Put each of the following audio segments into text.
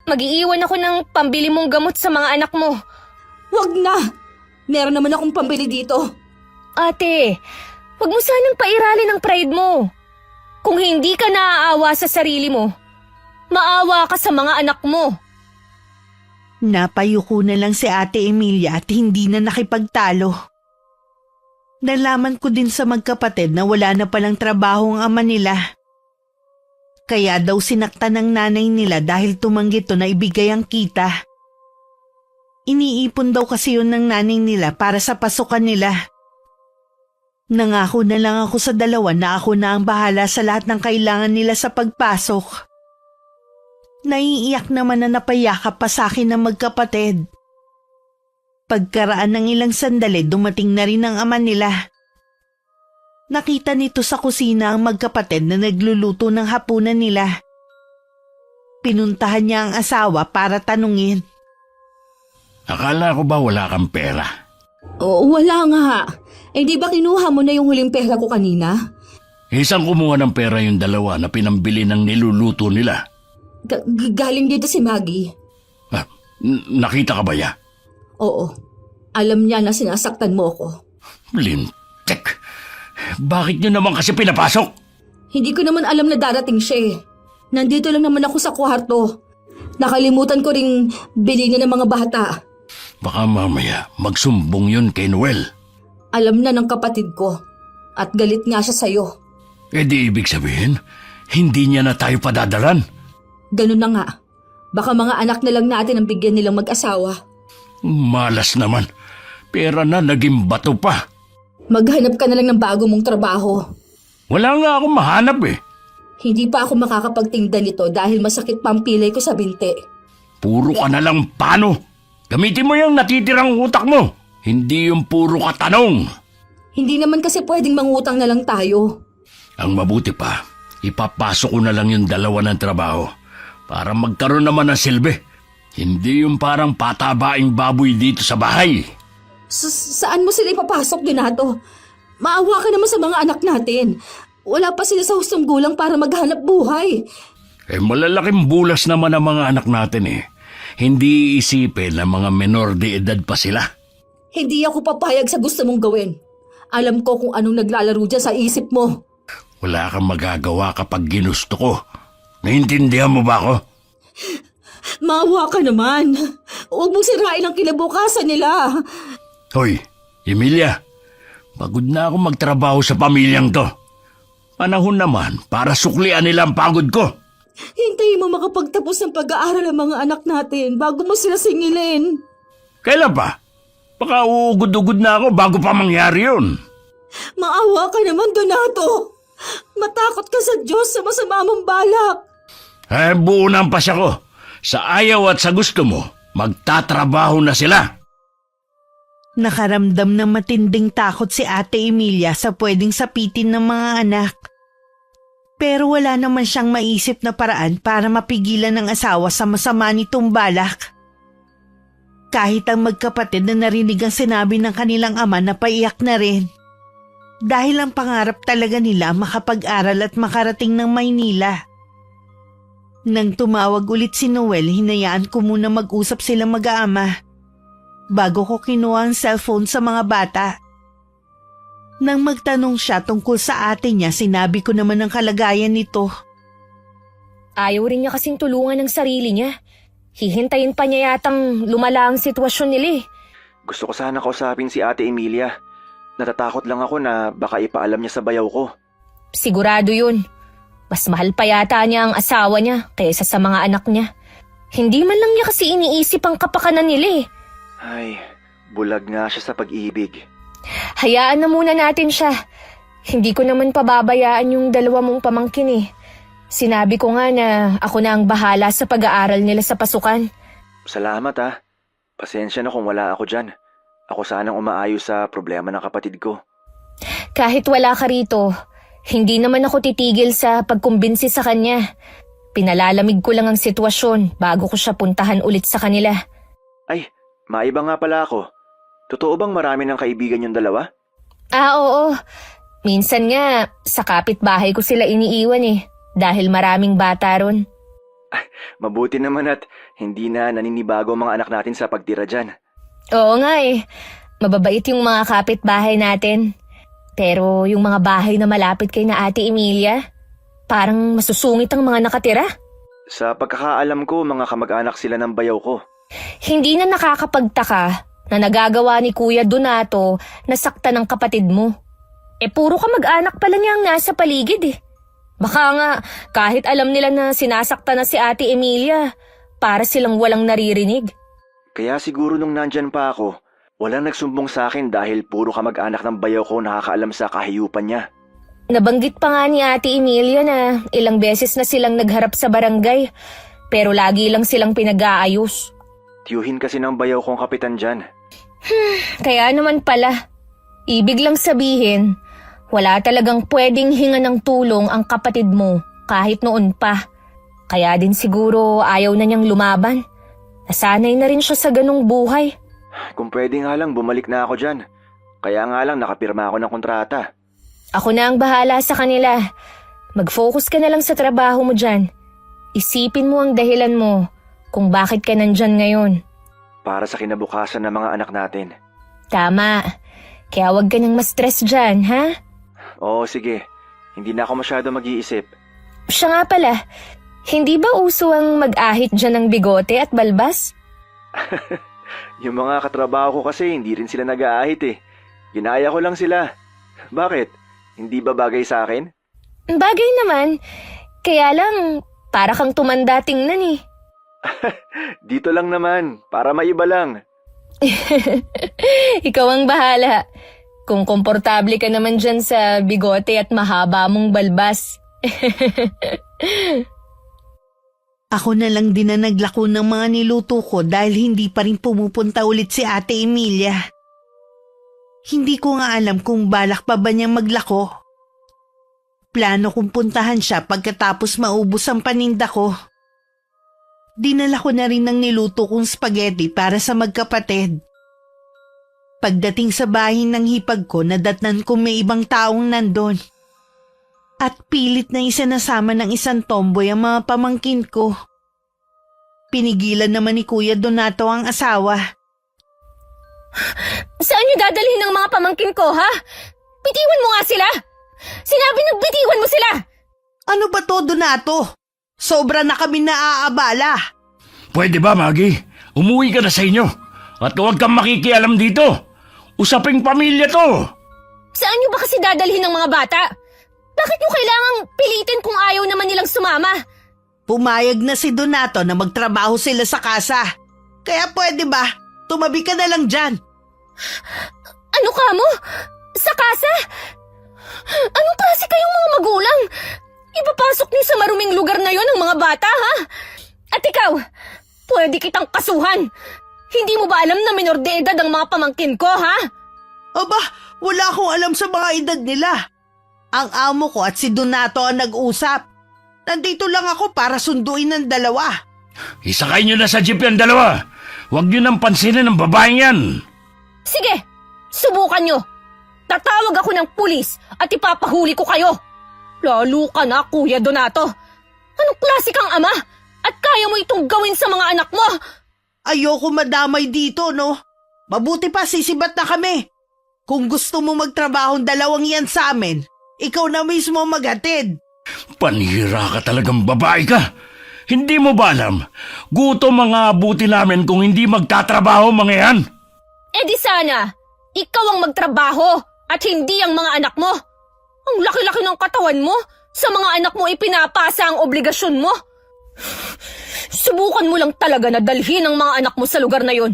Mag-iiwan ako ng pambili mong gamot sa mga anak mo. Wag na! Meron naman akong pambili dito. Ate, wag mo sanang pairalin ang pride mo. Kung hindi ka naaawa sa sarili mo, maawa ka sa mga anak mo. Napayuko na lang si Ate Emilia at hindi na nakipagtalo. Nalaman ko din sa magkapatid na wala na palang trabaho ang ama nila. Kaya daw sinaktan ng nanay nila dahil tumanggi to na ibigay ang kita. Iniipon daw kasi yun ng nanay nila para sa pasukan nila. Nangako na lang ako sa dalawa na ako na ang bahala sa lahat ng kailangan nila sa pagpasok. Naiiyak naman na napayakap pa sa akin ng magkapatid. Pagkaraan ng ilang sandali, dumating na rin ang ama nila. Nakita nito sa kusina ang magkapatid na nagluluto ng hapunan nila. Pinuntahan niya ang asawa para tanungin. Akala ko ba wala kang pera? Oo, wala nga. Di ba kinuha mo na yung huling pera ko kanina? Isang kumuha ng pera yung dalawa na pinambili ng niluluto nila. Galing dito si Maggie. Ah, nakita ka ba ya? Oo, alam niya na sinasaktan mo ako. Lintek, bakit nyo naman kasi pinapasok? Hindi ko naman alam na darating siya eh. Nandito lang naman ako sa kwarto. Nakalimutan ko ring bilhin ng mga bata. Baka mamaya magsumbong yun kay Noel. Alam na ng kapatid ko at galit nga siya sa'yo. E di ibig sabihin, hindi niya na tayo padadalan. Ganun na nga. Baka mga anak na lang natin ang bigyan nilang mag-asawa. Malas naman. Pera na naging bato pa. Maghanap ka na lang ng bago mong trabaho. Wala nga akong mahanap eh. Hindi pa ako makakapagtinda nito dahil masakit pa ang pilay ko sa binti. Puro ka na lang paano. Gamitin mo yung natitirang utak mo. Hindi yung puro katanong. Hindi naman kasi pwedeng mangutang na lang tayo. Ang mabuti pa, ipapasok ko na lang yung dalawa ng trabaho para magkaroon naman ng silbi. Hindi yung parang patabaing baboy dito sa bahay. Saan mo sila ipapasok, Donato? Maawa ka naman sa mga anak natin. Wala pa sila sa hustong gulang para maghanap buhay. Malalaking bulas naman ang mga anak natin eh. Hindi isipin na mga menor de edad pa sila. Hindi ako papayag sa gusto mong gawin. Alam ko kung anong naglalaro dyan sa isip mo. Wala kang magagawa kapag ginusto ko. Naintindihan mo ba ako? Maawa ka naman. Huwag mong sirain ang kinabukasan nila. Hoy, Emilia. Pagod na ako magtrabaho sa pamilyang to. Panahon naman para suklian nila ang pagod ko. Hintayin mo makapagtapos ng pag-aaral ang mga anak natin bago mo sila singilin. Kailan pa? Baka uugod-ugod na ako bago pa mangyari yun. Maawa ka naman, Donato. Matakot ka sa Diyos sa masama mong balak. Buo na ang pasya ko. Sa ayaw at sa gusto mo, magtatrabaho na sila. Nakaramdam ng matinding takot si Ate Emilia sa pwedeng sapitin ng mga anak. Pero wala naman siyang maisip na paraan para mapigilan ng asawa sa masama nitong balak. Kahit ang magkapatid na narinig ang sinabi ng kanilang ama na paiyak na rin. Dahil ang pangarap talaga nila makapag-aral at makarating ng Maynila. Nang tumawag ulit si Noel, hinayaan ko muna mag-usap sila mag-aama. Bago ko kinuha ang cellphone sa mga bata. Nang magtanong siya tungkol sa ate niya, sinabi ko naman ang kalagayan nito. Ayaw rin niya kasing tulungan ng sarili niya. Hihintayin pa niya yatang lumala ang sitwasyon nila eh. Gusto ko sana kausapin si Ate Emilia. Natatakot lang ako na baka ipaalam niya sa bayaw ko. Sigurado yun. Mas mahal pa yata niya ang asawa niya kaysa sa mga anak niya. Hindi man lang niya kasi iniisip ang kapakanan nila eh. Ay, bulag nga siya sa pag-ibig. Hayaan na muna natin siya. Hindi ko naman pababayaan yung dalawa mong pamangkin eh. Sinabi ko nga na ako na ang bahala sa pag-aaral nila sa pasukan. Salamat ah. Pasensya na kung wala ako dyan. Ako sanang umaayos sa problema ng kapatid ko. Kahit wala ka rito, hindi naman ako titigil sa pagkumbinsi sa kanya. Pinalalamig ko lang ang sitwasyon bago ko siya puntahan ulit sa kanila. Ay, maiba nga pala ako. Totoo bang marami ng kaibigan yung dalawa? Oo. Minsan nga, sa kapitbahay ko sila iniiwan eh. Dahil maraming bata ron. Mabuti naman at hindi na naninibago ang mga anak natin sa pagtira dyan. Oo nga eh. Mababait yung mga kapitbahay natin. Pero yung mga bahay na malapit kay na Ate Emilia, parang masusungit ang mga nakatira. Sa pagkakaalam ko, mga kamag-anak sila ng bayaw ko. Hindi na nakakapagtaka na nagagawa ni Kuya Donato na sakta ng kapatid mo. Puro kamag-anak pala niya ang nasa paligid eh. Baka nga, kahit alam nila na sinasakta na si Ate Emilia, para silang walang naririnig. Kaya siguro nung nandyan pa ako, walang nagsumbong sa akin dahil puro kamag-anak ng bayaw ko nakakaalam sa kahiyupan niya. Nabanggit pa nga ni Ate Emilia na ilang beses na silang nagharap sa barangay, pero lagi lang silang pinag-aayos. Tiyuhin kasi ng bayaw kong kapitan dyan. Kaya naman pala, ibig lang sabihin, wala talagang pwedeng hinga ng tulong ang kapatid mo kahit noon pa. Kaya din siguro ayaw na niyang lumaban. Nasanay na rin siya sa ganung buhay. Kung pwede nga lang, bumalik na ako dyan. Kaya nga lang, nakapirma ako ng kontrata. Ako na ang bahala sa kanila. Mag-focus ka na lang sa trabaho mo dyan. Isipin mo ang dahilan mo kung bakit ka nandyan ngayon. Para sa kinabukasan ng mga anak natin. Tama. Kaya wag ka nang ma-stress dyan, ha? Oo, sige. Hindi na ako masyado mag-iisip. Siya nga pala, hindi ba uso ang mag-ahit dyan ng bigote at balbas? Yung mga katrabaho ko kasi hindi rin sila nag-aahit eh. Ginaya ko lang sila. Bakit? Hindi ba bagay sa akin? Bagay naman. Kaya lang, para kang tumanda tingnan eh. Dito lang naman, para maiba lang. Ikaw ang bahala. Kung komportable ka naman dyan sa bigote at mahaba mong balbas. Ako na lang din na naglako ng mga niluto ko dahil hindi pa rin pumupunta ulit si Ate Emilia. Hindi ko nga alam kung balak pa ba niyang maglako. Plano kong puntahan siya pagkatapos maubos ang paninda ko. Dinala ko na rin ng niluto kong spaghetti para sa magkapatid. Pagdating sa bahay ng hipag ko, nadatnan ko may ibang taong nandun. At pilit na isinasama ng isang tomboy ang mga pamangkin ko. Pinigilan naman ni Kuya Donato ang asawa. Saan niyo dadalhin ng mga pamangkin ko, ha? Bitiwan mo nga sila! Sinabi na bitiwan mo sila! Ano ba to, Donato? Sobra na kami naaabala. Pwede ba, Maggie? Umuwi ka na sa inyo. At huwag kang makikialam dito. Usaping pamilya to. Saan niyo ba kasi dadalhin ng mga bata? Bakit niyo kailangang pilitin kung ayaw naman nilang sumama? Pumayag na si Donato na magtrabaho sila sa kasa. Kaya pwede ba, tumabi ka na lang dyan. Ano ka mo? Sa kasa? Anong klase kayong mga magulang? Ipapasok niyo sa maruming lugar na yon ang mga bata, ha? At ikaw, pwede kitang kasuhan. Hindi mo ba alam na minor de edad ang mga pamangkin ko, ha? Aba, wala akong alam sa mga edad nila. Ang amo ko at si Donato ang nag-usap. Nandito lang ako para sunduin ng dalawa. Isakay nyo na sa jeep yan dalawa. Huwag nyo nang pansinin ng babaeng yan. Sige, subukan nyo. Tatawag ako ng pulis at ipapahuli ko kayo. Lalo ka na, Kuya Donato. Anong klase kang ama? At kaya mo itong gawin sa mga anak mo? Ayoko madamay dito, no? Mabuti pa sisibat na kami. Kung gusto mo magtrabahong dalawang yan sa amin, ikaw na mismo maghatid. Panira ka talagang babae ka. Hindi mo ba alam? Gutom ang aabuti namin kung hindi magtatrabaho mga yan. Di sana, ikaw ang magtrabaho at hindi ang mga anak mo. Ang laki-laki ng katawan mo, sa mga anak mo ipinapasa ang obligasyon mo. Subukan mo lang talaga na dalhin ang mga anak mo sa lugar na yon.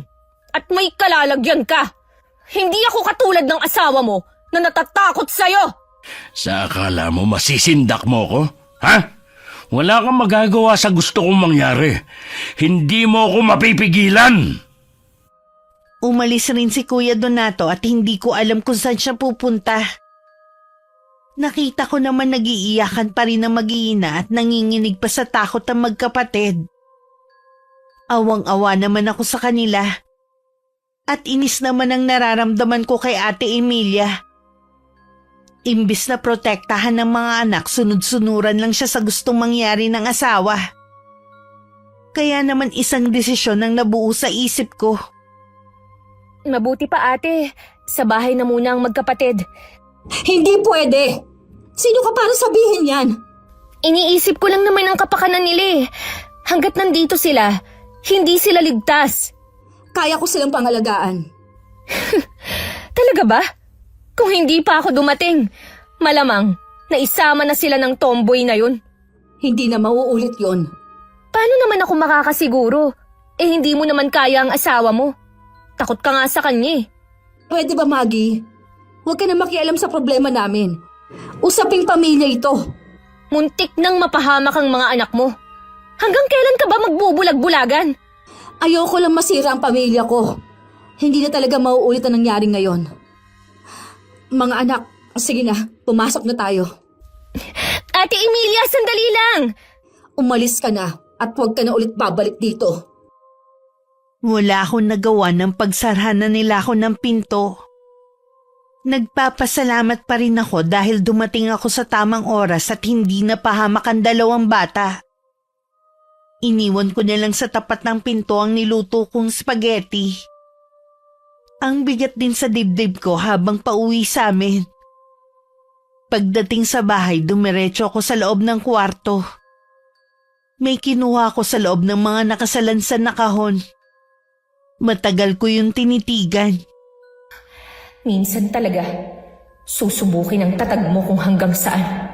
At may kalalagyan ka. Hindi ako katulad ng asawa mo na natatakot sa'yo. Sa akala mo masisindak mo ko? Ha? Wala kang magagawa sa gusto kong mangyari. Hindi mo ako mapipigilan. Umalis rin si Kuya Donato at hindi ko alam kung saan siya pupunta. Nakita ko naman nagiiyakan pa rin ang mag-iina at nanginginig pa sa takot ang magkapatid. Awang-awa naman ako sa kanila. At inis naman ang nararamdaman ko kay Ate Emilia. Imbis na protektahan ng mga anak, sunod-sunuran lang siya sa gustong mangyari ng asawa. Kaya naman isang desisyon ang nabuo sa isip ko. Mabuti pa ate, sa bahay na muna ang magkapatid. Hindi pwede! Sino ka para sabihin yan? Iniisip ko lang naman ang kapakanan nila eh. Hanggat nandito sila, hindi sila ligtas. Kaya ko silang pangalagaan. Talaga ba? Kung hindi pa ako dumating, malamang naisama na sila ng tomboy na yun. Hindi na mauulit yon. Paano naman ako makakasiguro? Eh hindi mo naman kaya ang asawa mo. Takot ka nga sa kanya eh. Pwede ba, Maggie? Huwag ka na makialam sa problema namin. Usaping pamilya ito. Muntik nang mapahamak ang mga anak mo. Hanggang kailan ka ba magbubulag-bulagan? Ayoko lang masira ang pamilya ko. Hindi na talaga mauulit ang nangyari ngayon. Mga anak, sige na, pumasok na tayo. Ate Emilia, sandali lang! Umalis ka na at huwag ka na ulit babalik dito. Wala akong nagawa ng pagsarhana nila ako ng pinto. Nagpapasalamat pa rin ako dahil dumating ako sa tamang oras at hindi napahamak ang dalawang bata. Iniwan ko na lang sa tapat ng pinto ang niluto kong spaghetti. Ang bigat din sa dibdib ko habang pauwi sa amin. Pagdating sa bahay, dumiretso ako sa loob ng kwarto. May kinuha ko sa loob ng mga nakasalansan na kahon. Matagal ko yung tinitigan. Minsan talaga, susubukin ang tatag mo kung hanggang saan.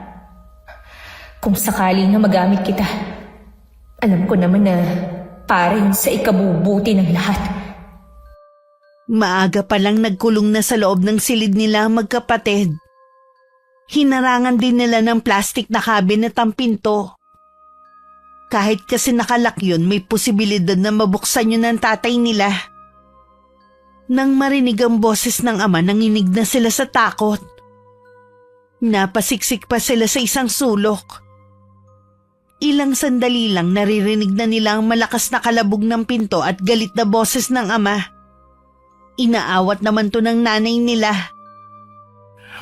Kung sakali na magamit kita, alam ko naman na para yun sa ikabubuti ng lahat. Maaga pa lang nagkulong na sa loob ng silid nila ang magkapatid. Hinarangan din nila ng plastic na cabinet ang pinto. Kahit kasi nakalak yun, may posibilidad na mabuksan yun ng tatay nila. Nang marinig ang boses ng ama, nanginig na sila sa takot. Napasiksik pa sila sa isang sulok. Ilang sandali lang naririnig na nila ang malakas na kalabog ng pinto at galit na boses ng ama. Inaawat naman to ng nanay nila.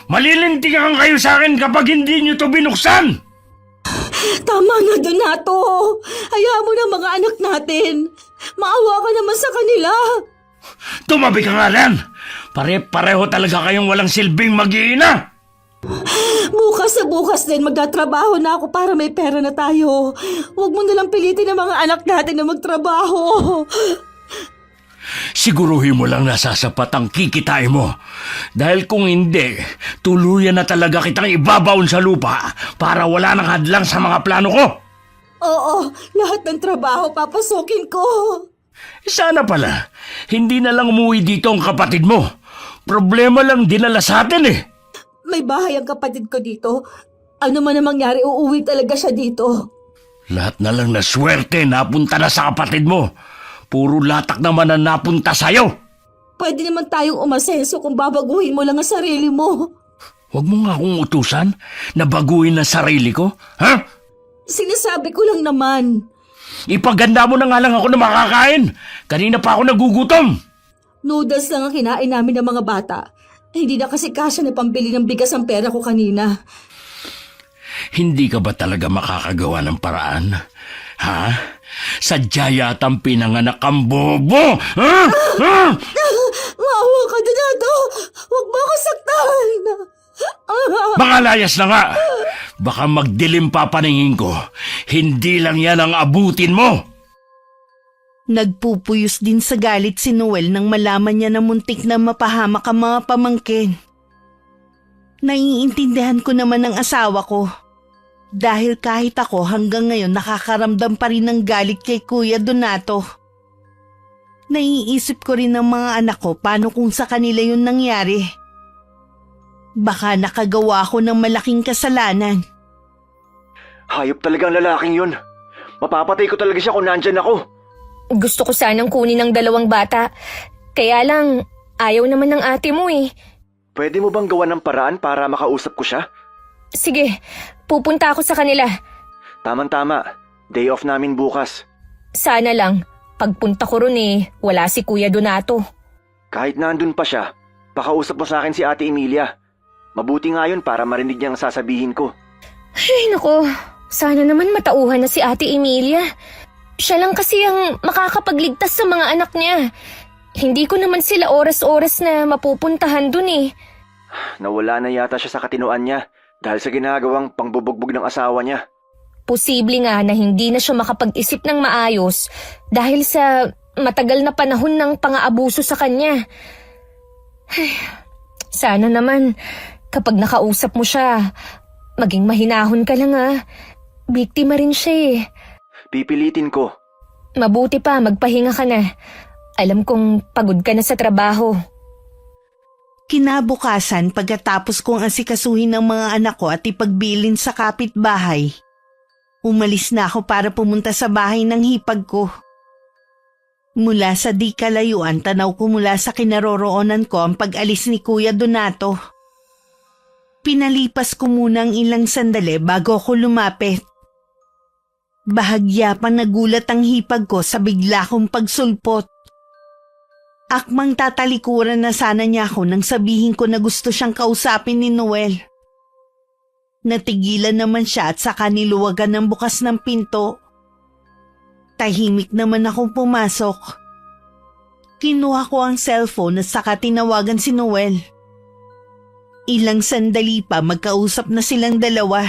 Malilintikan kayo sa akin kapag hindi nyo to binuksan! Tama na, Donato. Hayaan mo na mga anak natin. Maawa ka naman sa kanila. Tumabi ka nga lang! Pare-pareho talaga kayong walang silbing mag-iina! Bukas sa bukas din magtatrabaho na ako para may pera na tayo. Huwag mo nalang pilitin ang mga anak natin na magtrabaho. Siguruhin mo lang na sasapat ang kikitain mo. Dahil kung hindi, tuluyan na talaga kitang ibabaon sa lupa para wala nang hadlang sa mga plano ko. Oo, lahat ng trabaho papasukin ko. Sana pala, hindi na lang umuwi dito ang kapatid mo. Problema lang dinala sa atin eh. May bahay ang kapatid ko dito. Ano man ang mangyari, uuwi talaga siya dito. Lahat na lang na swerte napunta na sa kapatid mo. Puro latak naman ang napunta sa'yo. Pwede naman tayong umasenso kung babaguhin mo lang ang sarili mo. Huwag mo nga akong utusan na baguhin ang sarili ko, ha? Sinasabi ko lang naman. Ipaganda mo na nga lang ako na makakain. Kanina pa ako nagugutom. Noodles lang ang kinain namin ng mga bata. Hindi na kasi kasya na pambili ng bigas ang pera ko kanina. Hindi ka ba talaga makakagawa ng paraan? Ha? Sadya yatang pinanganak ang bobo! Ha? Ha? Maawa ka, Donato! Huwag mo ako saktan! Mga layas na nga! Baka magdilim pa paningin ko. Hindi lang yan ang abutin mo! Nagpupuyos din sa galit si Noel nang malaman niya na muntik na mapahamak ang mga pamangkin. Naiintindihan ko naman ang asawa ko. Dahil kahit ako hanggang ngayon nakakaramdam pa rin ng galit kay Kuya Donato. Naiisip ko rin ng mga anak ko paano kung sa kanila yun nangyari. Baka nakagawa ako ng malaking kasalanan. Hayop talagang lalaking yun. Mapapatay ko talaga siya kung nandyan ako. Gusto ko sanang kunin ang dalawang bata. Kaya lang, ayaw naman ng ate mo eh. Pwede mo bang gawa ng paraan para makausap ko siya? Sige, pupunta ako sa kanila. Tamang-tama. Day off namin bukas. Sana lang, pagpunta ko ron eh, wala si Kuya Donato. Kahit nandun pa siya, pakausap mo sa akin si Ate Emilia. Mabuti nga yun para marinig niya ang sasabihin ko. Ay nako, sana naman matauhan na si Ate Emilia. Siya lang kasi ang makakapagligtas sa mga anak niya. Hindi ko naman sila oras-oras na mapupuntahan dun eh. Nawala na yata siya sa katinoan niya dahil sa ginagawang pangbubugbog ng asawa niya. Posible nga na hindi na siya makapag-isip ng maayos dahil sa matagal na panahon ng pang-aabuso sa kanya. Ay, sana naman kapag nakausap mo siya, maging mahinahon ka lang ah. Biktima rin siya eh. Pipilitin ko. Mabuti pa, magpahinga ka na. Alam kong pagod ka na sa trabaho. Kinabukasan pagkatapos kong asikasuhin ng mga anak ko at ipagbilin sa kapitbahay, umalis na ako para pumunta sa bahay ng hipag ko. Mula sa di kalayuan, tanaw ko mula sa kinaroroonan ko ang pag-alis ni Kuya Donato. Pinalipas ko muna ang ilang sandali bago ako lumapit. Bahagya pang nagulat ang hipag ko sa bigla kong pagsulpot. Akmang tatalikuran na sana niya ako nang sabihin ko na gusto siyang kausapin ni Noel. Natigilan naman siya at saka niluwagan ng bukas ng pinto. Tahimik naman akong pumasok. Kinuha ko ang cellphone at saka tinawagan si Noel. Ilang sandali pa magkausap na silang dalawa.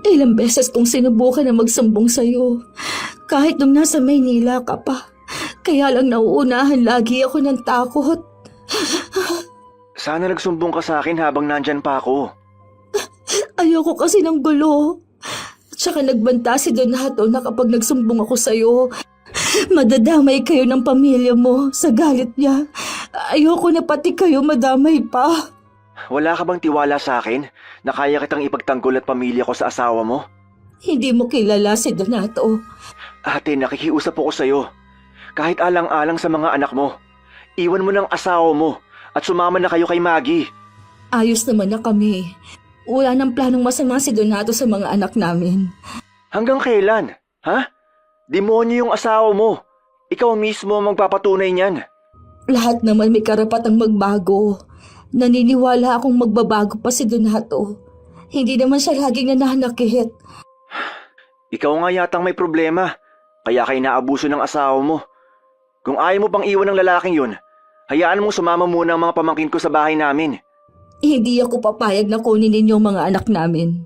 Ilang beses kong sinubukan na magsumbong sa'yo. Kahit nung nasa Maynila ka pa. Kaya lang nauunahan lagi ako ng takot. Sana nagsumbong ka sa akin habang nandyan pa ako. Ayoko kasi ng gulo. At saka nagbanta si Donato na kapag nagsumbong ako sa'yo, madadamay kayo ng pamilya mo sa galit niya. Ayoko na pati kayo madamay pa. Wala ka bang tiwala sa akin na kaya kitang ipagtanggol at pamilya ko sa asawa mo? Hindi mo kilala si Donato. Ate, nakikiusap ako sa'yo. Kahit alang-alang sa mga anak mo, iwan mo ng asawa mo at sumama na kayo kay Maggie. Ayos naman na kami. Wala nang planong masama si Donato sa mga anak namin. Hanggang kailan? Ha? Demonyo yung asawa mo. Ikaw mismo ang magpapatunay niyan. Lahat naman may karapatang magbago. Naniniwala akong magbabago pa si Donato. Hindi naman siya laging nananakit. Ikaw nga yatang may problema, kaya kayo naabuso ng asawa mo. Kung ayaw mo pang iwan ng lalaking yun, hayaan mong sumama muna ang mga pamangkin ko sa bahay namin. Hindi ako papayag na kunin ninyo ang mga anak namin.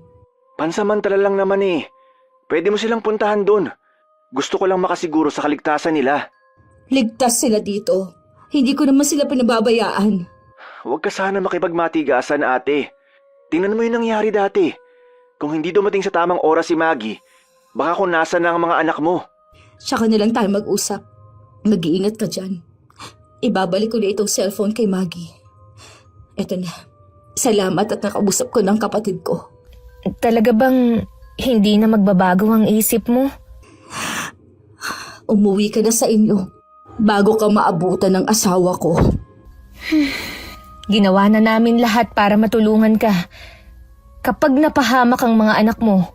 Pansamantala lang naman eh. Pwede mo silang puntahan doon. Gusto ko lang makasiguro sa kaligtasan nila. Ligtas sila dito. Hindi ko naman sila pinababayaan. Huwag ka sana makipagmatigasan, ate. Tingnan mo yung nangyari dati. Kung hindi dumating sa tamang oras si Maggie, baka kung nasa na ang mga anak mo. Tsaka na lang tayo mag-usap. Mag-iingat ka dyan. Ibabalik ko na itong cellphone kay Maggie. Eto na. Salamat at nakausap ko ng kapatid ko. Talaga bang hindi na magbabago ang isip mo? Umuwi ka na sa inyo bago ka maabutan ng asawa ko. Ginawa na namin lahat para matulungan ka. Kapag napahamak ang mga anak mo,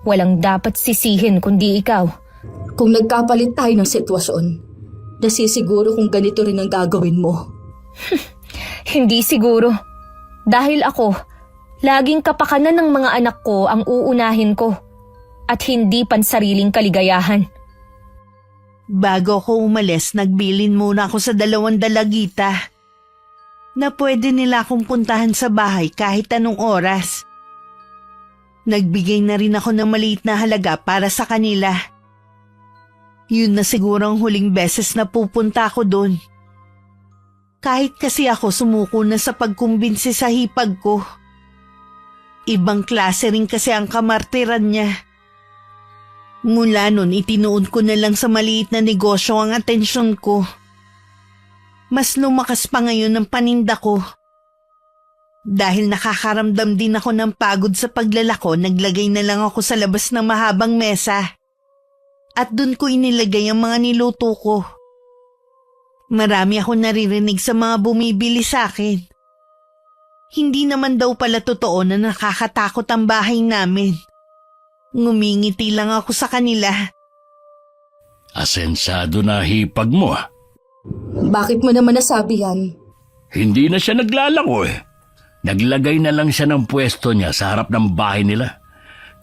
walang dapat sisihin kundi ikaw. Kung nagkapalit tayo ng sitwasyon, nasisiguro kung ganito rin ang gagawin mo. Hindi siguro. Dahil ako, laging kapakanan ng mga anak ko ang uunahin ko at hindi pansariling kaligayahan. Bago ako umalis, nagbilin muna ako sa 2 dalagita na pwede nila akong puntahan sa bahay kahit anong oras. Nagbigay na rin ako ng maliit na halaga para sa kanila. Yun na siguro ang huling beses na pupunta ako doon. Kahit kasi ako sumuko na sa pagkumbinsi sa hipag ko. Ibang klase rin kasi ang kamartiran niya. Mula nun, itinuon ko na lang sa maliit na negosyo ang atensyon ko. Mas lumakas pa ngayon ang paninda ko. Dahil nakakaramdam din ako ng pagod sa paglalako, naglagay na lang ako sa labas ng mahabang mesa. At dun ko inilagay ang mga niluto ko. Marami akong naririnig sa mga bumibili sa akin. Hindi naman daw pala totoo na nakakatakot ang bahay namin. Ngumingiti lang ako sa kanila. Asensado na hipag mo ah. Bakit mo naman nasabi yan? Hindi na siya naglalako eh. Naglagay na lang siya ng pwesto niya sa harap ng bahay nila.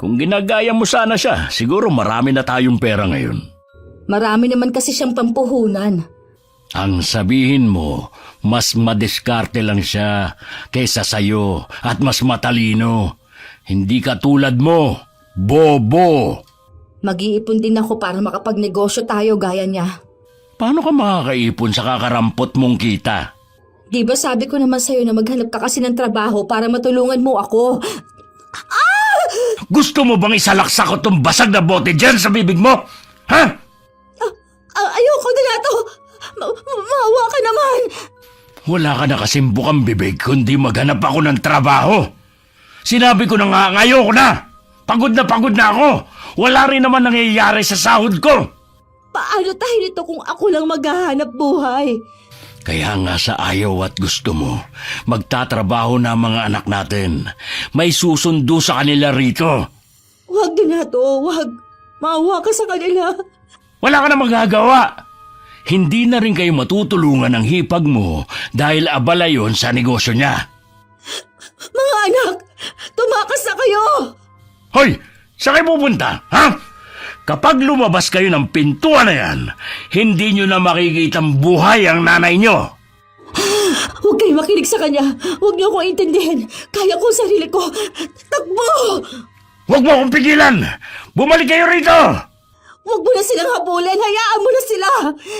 Kung ginagaya mo sana siya, siguro marami na tayong pera ngayon. Marami naman kasi siyang pampuhunan. Ang sabihin mo, mas madiskarte lang siya kaysa sayo at mas matalino. Hindi katulad mo, bobo! Mag-iipon din ako para makapagnegosyo tayo gaya niya. Paano ka makakaipon sa kakarampot mong kita? Di ba sabi ko naman sa'yo na maghanap ka kasi ng trabaho para matulungan mo ako? Gusto mo bang isalaksak ko tong basag na bote dyan sa bibig mo? Ha? Ayoko na to! Maawa ka naman! Wala ka na kasing bukang bibig kundi maghanap ako ng trabaho. Sinabi ko na nga, ayoko na! Pagod na ako! Wala rin naman nangyayari sa sahod ko! Paano tayo nito kung ako lang maghahanap buhay? Kaya nga sa ayaw at gusto mo, magtatrabaho na ang mga anak natin. May susundo sa kanila rito. Huwag na to, huwag. Maawa ka sa kanila. Wala ka na magagawa. Hindi na rin kayo matutulungan ng hipag mo dahil abala yon sa negosyo niya. Mga anak, tumakas na kayo! Hoy! Saan kayo pupunta? Ha? Kapag lumabas kayo ng pintuan na yan, hindi nyo na makikitang buhay ang nanay nyo. Huwag kayo makinig sa kanya. Huwag niyo akong intindihin. Kaya ko ang sarili ko. Takbo! Huwag mo akong pigilan! Bumalik kayo rito! Huwag mo na silang habulin. Hayaan mo na sila.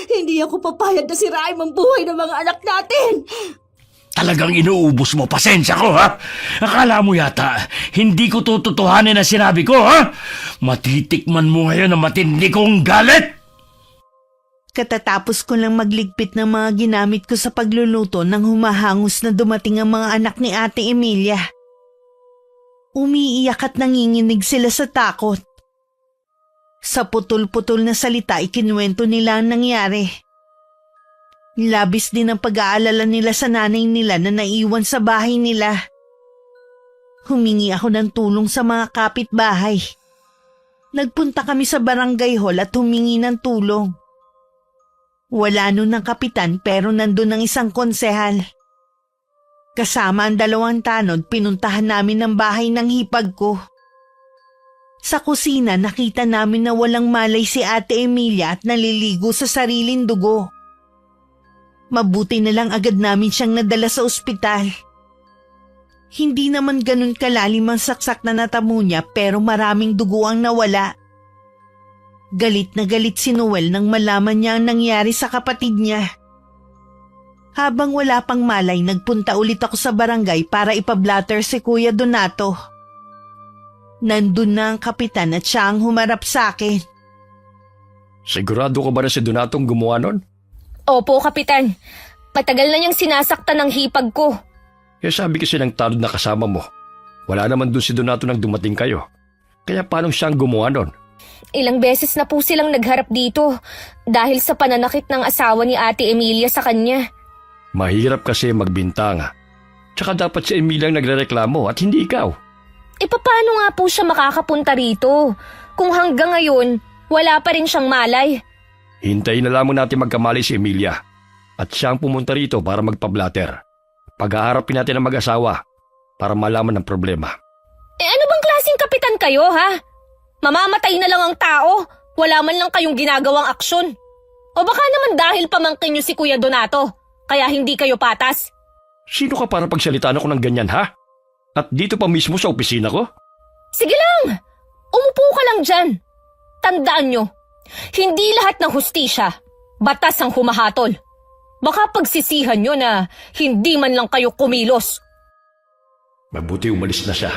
Hindi ako papayag na sirain ang buhay ng mga anak natin. Talagang inuubos mo pasensya ko, ha? Akala mo yata, hindi ko tututuhanin na sinabi ko, ha? Matitikman mo ngayon ang matindi kong galit! Katatapos ko lang magligpit ng mga ginamit ko sa pagluluto nang humahangos na dumating ang mga anak ni Ate Emilia. Umiiyak at nanginginig sila sa takot. Sa putol-putol na salita ikinuwento nila ang nangyari. Labis din ang pag-aalala nila sa nanay nila na naiwan sa bahay nila. Humingi ako ng tulong sa mga kapitbahay. Nagpunta kami sa barangay hall at humingi ng tulong. Wala nun ng kapitan pero nandun ang isang konsehal. Kasama ang 2 tanod, pinuntahan namin ang bahay ng hipag ko. Sa kusina nakita namin na walang malay si Ate Emilia at naliligo sa sariling dugo. Mabuti na lang agad namin siyang nadala sa ospital. Hindi naman ganun kalalim ang saksak na natamo niya pero maraming dugo ang nawala. Galit na galit si Noel nang malaman niya ang nangyari sa kapatid niya. Habang wala pang malay, nagpunta ulit ako sa barangay para ipablatter si Kuya Donato. Nandun na ang kapitan at siya ang humarap sa akin. Sigurado ka ba na si Donatong gumawa nun? Opo, Kapitan. Matagal na niyang sinasaktan ng hipag ko. Eh sabi kasi ng tanod na kasama mo, wala naman dun si Donato nang dumating kayo. Kaya paano siyang gumawa nun? Ilang beses na po silang nagharap dito dahil sa pananakit ng asawa ni Ate Emilia sa kanya. Mahirap kasi magbintang. Tsaka dapat si Emilia ang nagrereklamo at hindi ikaw. E paano nga po siya makakapunta rito kung hanggang ngayon wala pa rin siyang malay? Hintayin na lamang natin magkamali si Emilia at siya ang pumunta rito para magpablatter. Pag-aarapin natin ang mag-asawa para malaman ang problema. Eh ano bang klaseng kapitan kayo, ha? Mamamatay na lang ang tao, wala man lang kayong ginagawang aksyon. O baka naman dahil pamangkin niyo si Kuya Donato, kaya hindi kayo patas? Sino ka para pagsalitaan ako ng ganyan, ha? At dito pa mismo sa opisina ko? Sige lang, umupo ka lang dyan. Tandaan nyo, hindi lahat ng hustisya, batas ang humahatol. Baka pagsisihan nyo na hindi man lang kayo kumilos. Mabuti umalis na siya.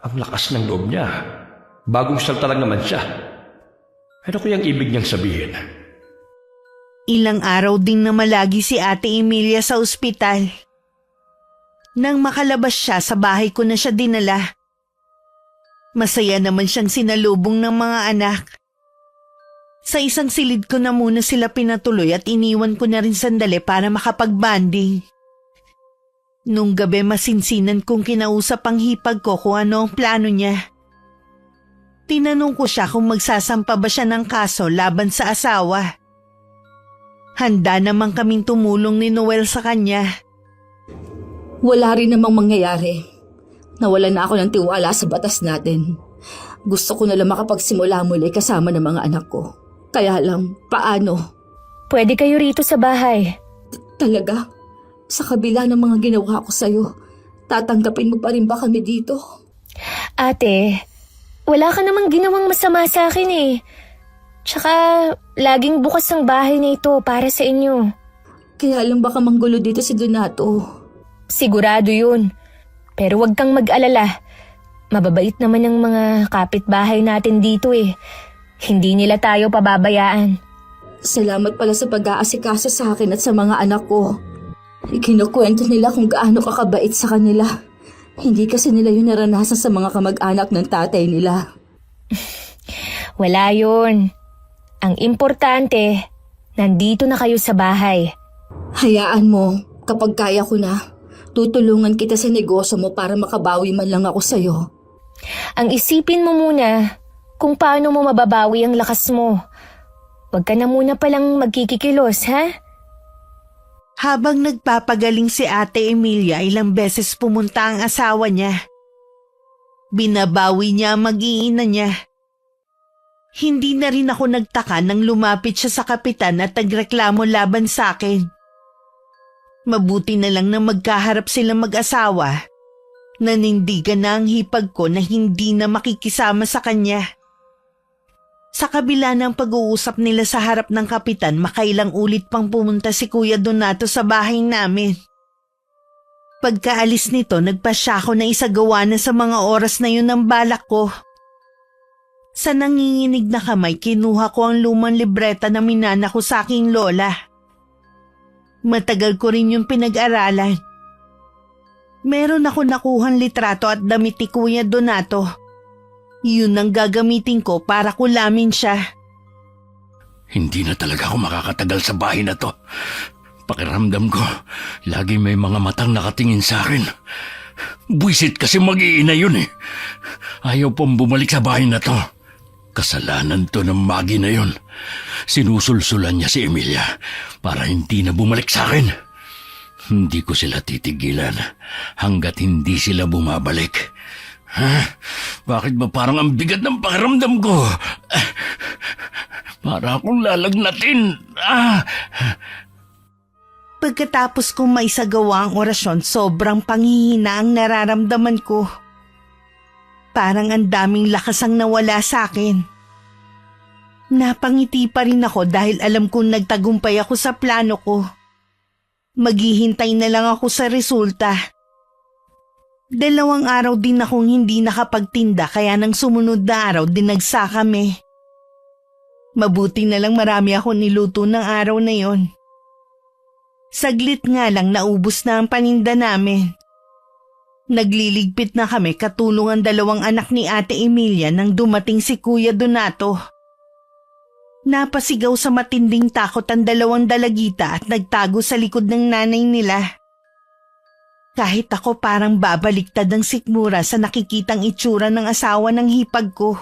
Ang lakas ng loob niya. Bagong salta lang naman siya. Ano kayang ibig niyang sabihin? Ilang araw ding namalagi si Ate Emilia sa ospital. Nang makalabas siya, sa bahay ko na siya dinala. Masaya naman siyang sinalubong ng mga anak. Sa isang silid ko na muna sila pinatuloy at iniwan ko na rin sandali para makapag-banding. Nung gabi masinsinan kong kinausap ang hipag ko kung ano ang plano niya. Tinanong ko siya kung magsasampa ba siya ng kaso laban sa asawa. Handa naman kaming tumulong ni Noel sa kanya. Wala rin namang mangyayari. Nawalan na ako ng tiwala sa batas natin. Gusto ko na lang makapagsimula muli kasama ng mga anak ko. Kaya lang, paano? Pwede kayo rito sa bahay. Talaga? Sa kabila ng mga ginawa ko sa'yo, tatanggapin mo pa rin ba kami dito? Ate, wala ka namang ginawang masama sa akin eh. Tsaka, laging bukas ang bahay na ito para sa inyo. Kaya lang baka manggulo dito si Donato. Sigurado yun. Pero wag kang mag-alala. Mababait naman ang mga kapitbahay natin dito eh. Hindi nila tayo pababayaan. Salamat pala sa pag-aasikaso sa akin at sa mga anak ko. Ikinukwento nila kung gaano kakabait sa kanila. Hindi kasi nila yun naranasan sa mga kamag-anak ng tatay nila. Wala yun. Ang importante, nandito na kayo sa bahay. Hayaan mo, kapag kaya ko na, tutulungan kita sa negosyo mo para makabawi man lang ako sa'yo. Ang isipin mo muna kung paano mo mababawi ang lakas mo. Huwag ka na muna palang magkikikilos, ha? Habang nagpapagaling si Ate Emilia, ilang beses pumunta ang asawa niya. Binabawi niya ang mag-iina niya. Hindi na rin ako nagtaka nang lumapit siya sa kapitan at nagreklamo laban sa akin. Mabuti na lang na magkaharap silang mag-asawa. Nanindigan na ang hipag ko na hindi na makikisama sa kanya. Sa kabila ng pag-uusap nila sa harap ng kapitan, makailang ulit pang pumunta si Kuya Donato sa bahay namin. Pagkaalis nito, nagpasya ako na isagawa na sa mga oras na yun ang balak ko. Sa nanginginig na kamay, kinuha ko ang lumang libreta na minana ko sa aking lola. Matagal ko rin yung pinag-aralan. Meron ako nakuhang litrato at damit ni Kuya Donato. Yun ang gagamitin ko para kulamin siya. Hindi na talaga ako makakatagal sa bahay na to. Pakiramdam ko, lagi may mga matang nakatingin sa akin. Buisit kasi mag-iina yun eh. Ayaw pang bumalik sa bahay na to. Kasalanan to ng magi na yun. Sinusulsulan niya si Emilia para hindi na bumalik sa akin. Hindi ko sila titigilan hanggat hindi sila bumabalik. Ha? Bakit ba parang ang bigat ng pakiramdam ko? Para akong lalagnatin. Pagkatapos kong maisagawa ang orasyon, sobrang panghihina ang nararamdaman ko. Parang ang daming lakas ang nawala sa akin. Napangiti pa rin ako dahil alam kong nagtagumpay ako sa plano ko. Maghihintay na lang ako sa resulta. 2 araw din akong hindi nakapagtinda kaya nang sumunod na araw dinagsa kami. Mabuti na lang marami ako niluto ng araw na yon. Saglit nga lang naubos na ang paninda namin. Nagliligpit na kami katulong ang 2 anak ni Ate Emilia nang dumating si Kuya Donato. Napasigaw sa matinding takot ang 2 dalagita at nagtago sa likod ng nanay nila. Kahit ako parang babaliktad ang sikmura sa nakikitang itsura ng asawa ng hipag ko.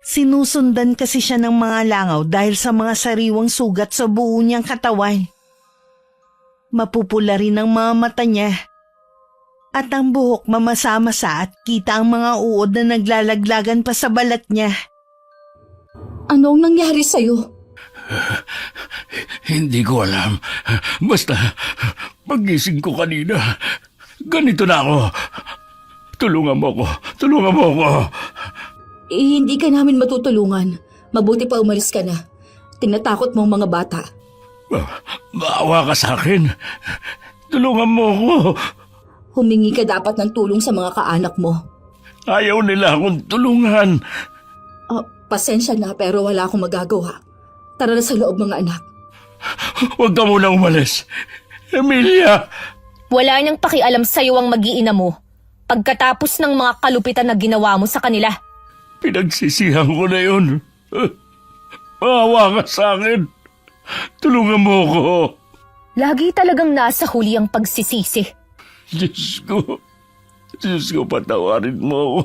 Sinusundan kasi siya ng mga langaw dahil sa mga sariwang sugat sa buo niyang katawan. Mapupula rin ang mga mata niya. At ang buhok mamasa-masa at kita ang mga uod na naglalaglagan pa sa balat niya. Anong nangyari sa'yo? Hindi ko alam. Basta, pagising ko kanina, ganito na ako. Tulungan mo ako. Hindi ka namin matutulungan. Mabuti pa umalis ka na. Tinatakot mo ang mga bata. Maawa ka sa akin. Tulungan mo ako. Humingi ka dapat ng tulong sa mga kaanak mo. Ayaw nila akong tulungan. Pasensya na pero wala akong magagawa. Tara na sa loob mga anak. Huwag ka muna umalis. Emilia! Wala nang pakialam sa'yo ang mag-iina mo pagkatapos ng mga kalupitan na ginawa mo sa kanila. Pinagsisihan ko na yun. Maawa ka sa akin. Tulungan mo ako. Lagi talagang nasa huli ang pagsisisi. Diyos ko, patawarin mo ako.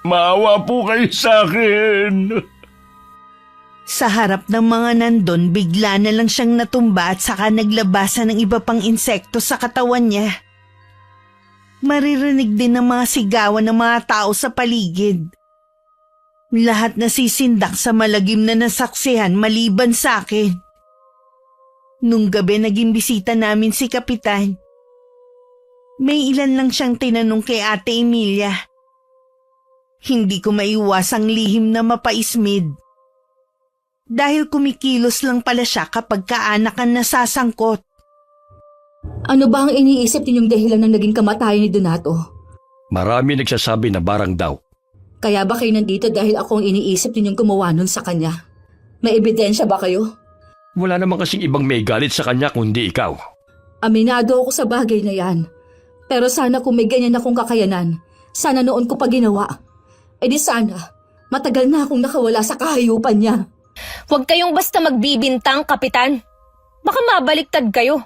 Maawa po kayo sa akin. Sa harap ng mga nandun, bigla na lang siyang natumba at saka naglabasan ng iba pang insekto sa katawan niya. Maririnig din ng mga sigawan ng mga tao sa paligid. Lahat nasisindak sa malagim na nasaksihan maliban sa akin. Nung gabi naging bisita namin si Kapitan. May ilan lang siyang tinanong kay Ate Emilia. Hindi ko maiwasang lihim na mapaismid. Dahil kumikilos lang pala siya kapag kaanakan nasasangkot. Ano ba ang iniisip ninyong dahilan ng naging kamatayan ni Donato? Marami nagsasabi na barang daw. Kaya ba kayo nandito dahil ako ang iniisip ninyong gumawa nun sa kanya? May ebidensya ba kayo? Wala naman kasing ibang may galit sa kanya kundi ikaw. Aminado ako sa bagay na yan. Pero sana kung may ganyan akong kakayanan, sana noon ko pa ginawa. E di sana, matagal na akong nakawala sa kahayupan niya. Huwag kayong basta magbibintang, Kapitan. Baka mabaliktad kayo.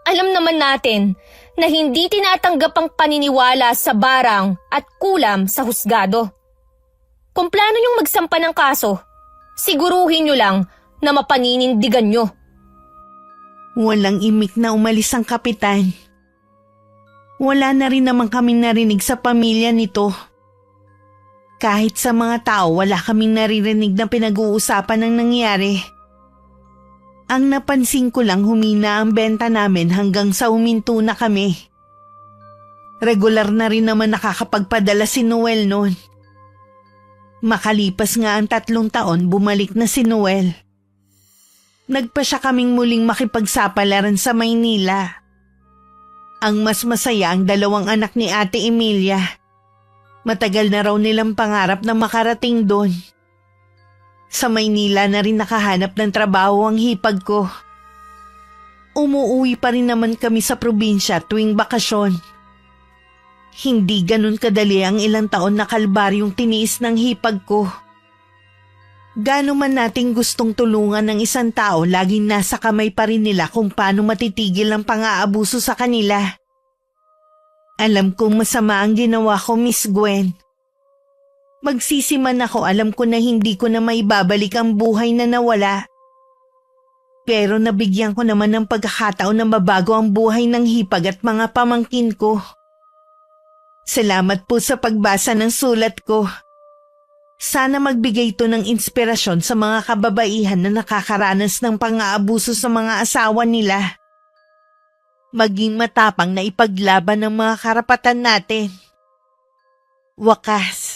Alam naman natin na hindi tinatanggap ang paniniwala sa barang at kulam sa husgado. Kung plano niyong magsampa ng kaso, siguruhin niyo lang na mapaninindigan niyo. Walang imik na umalis ang Kapitan. Wala na rin naman kaming narinig sa pamilya nito. Kahit sa mga tao, wala kaming naririnig na pinag-uusapan ng nangyari. Ang napansin ko lang humina ang benta namin hanggang sa huminto na kami. Regular na rin naman nakakapagpadala si Noel noon. Makalipas nga ang 3 taon, bumalik na si Noel. Nagpa siya kaming muling makipagsapalaran sa Maynila. Ang mas masaya ang 2 anak ni Ate Emilia. Matagal na raw nilang pangarap na makarating doon. Sa Maynila na rin nakahanap ng trabaho ang hipag ko. Umuuwi pa rin naman kami sa probinsya tuwing bakasyon. Hindi ganun kadali ang ilang taon na kalbaryong tiniis ng hipag ko. Gaano man nating gustong tulungan ng isang tao, laging nasa kamay pa rin nila kung paano matitigil ang pang-aabuso sa kanila. Alam kong masama ang ginawa ko, Miss Gwen. Magsisiman ako, alam ko na hindi ko na maibabalik ang buhay na nawala. Pero nabigyan ko naman ng pagkakataon na mabago ang buhay ng hipag at mga pamangkin ko. Salamat po sa pagbasa ng sulat ko. Sana magbigay ito ng inspirasyon sa mga kababaihan na nakakaranas ng pang-aabuso sa mga asawa nila. Maging matapang na ipaglaban ng mga karapatan natin. Wakas.